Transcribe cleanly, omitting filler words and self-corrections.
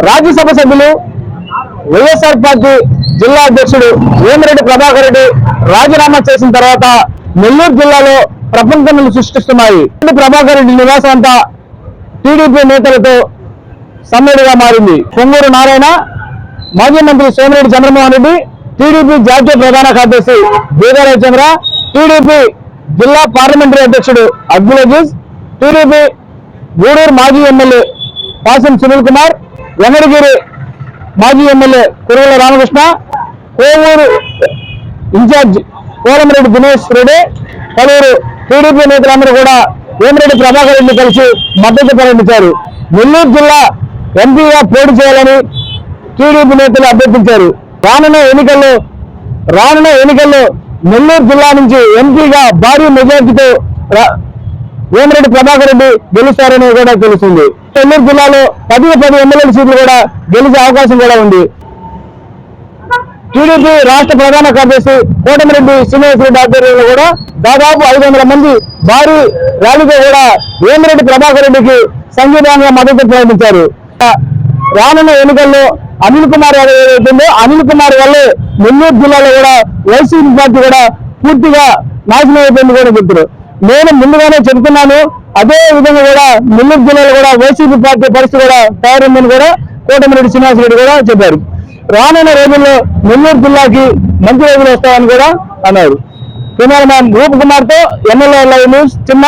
రాజ్యసభ సభ్యులు వైఎస్ఆర్ పార్టీ జిల్లా అధ్యక్షుడు వేమిరెడ్డి ప్రభాకర్ రెడ్డి రాజీనామా చేసిన తర్వాత నెల్లూరు జిల్లాలో ప్రపంచంలో సృష్టిస్తున్నాయి. ప్రభాకర్ రెడ్డి నివాసం అంతా టీడీపీ నేతలతో సమ్మేళనగా మారింది. పొంగూరు నారాయణ, మాజీ మంత్రి సోమిరెడ్డి చంద్రమోహన్ రెడ్డి, టీడీపీ జాతీయ ప్రధాన కార్యదర్శి బీదా రవిచంద్ర, టీడీపీ జిల్లా పార్లమెంటరీ అధ్యక్షుడు అబ్దుల్ అజీజ్, టీడీపీ గూడూరు మాజీ ఎమ్మెల్యే పాసం సునీల్ కుమార్, వెంకటగిరి మాజీ ఎమ్మెల్యే కురువుల రామకృష్ణ, కోవూరు ఇన్ఛార్జ్ కోరమిరెడ్డి దినేష్ రెడ్డి, పలువురు టీడీపీ నేతలందరూ కూడా వేమిరెడ్డి ప్రభాకర్ రెడ్డిని కలిసి మద్దతు ప్రకటించారు. నెల్లూరు జిల్లా ఎంపీగా పోటీ చేయాలని టీడీపీ నేతలు అభ్యర్థించారు. రానున్న ఎన్నికల్లో నెల్లూరు జిల్లా నుంచి ఎంపీగా భారీ మెజార్టీతో వేమిరెడ్డి ప్రభాకర్ రెడ్డి గెలుస్తారని కూడా తెలుస్తుంది. నెల్లూరు జిల్లాలో 10 ఎమ్మెల్యే సీట్లు కూడా గెలిచే అవకాశం కూడా ఉంది. టీడీపీ రాష్ట్ర ప్రధాన కార్యదర్శి కోటమిరెడ్డి శ్రీనివాసరెడ్డి ఆధ్వర్యంలో కూడా దాదాపు 500 మంది భారీ ర్యాలీతో కూడా వేమిరెడ్డి ప్రభాకర్ రెడ్డికి సంఘీతంగా మద్దతు ప్రకటించారు. రానున్న ఎన్నికల్లో అనిల్ కుమార్ యాదవ్ ఏదైతుందో అనిల్ కుమార్ వల్లే నెల్లూరు జిల్లాలో కూడా వైసీపీ పార్టీ కూడా పూర్తిగా నాశనం అయిపోయింది కూడా చెప్తారు. నేను ముందుగానే చెబుతున్నాను, అదే విధంగా కూడా నెల్లూరు జిల్లాలో కూడా వైసీపీ పార్టీ పరిస్థితి కూడా తయారైందని కూడా కోటమిరెడ్డి శ్రీనివాసరెడ్డి కూడా చెప్పారు. రానున్న రోజుల్లో నెల్లూరు జిల్లాకి మంచి రోజులు వస్తాయని కూడా అన్నారు. కెమెరామ్యాన్ రూప్ కుమార్ తో ఎమ్మెల్యే న్యూస్ చిన్న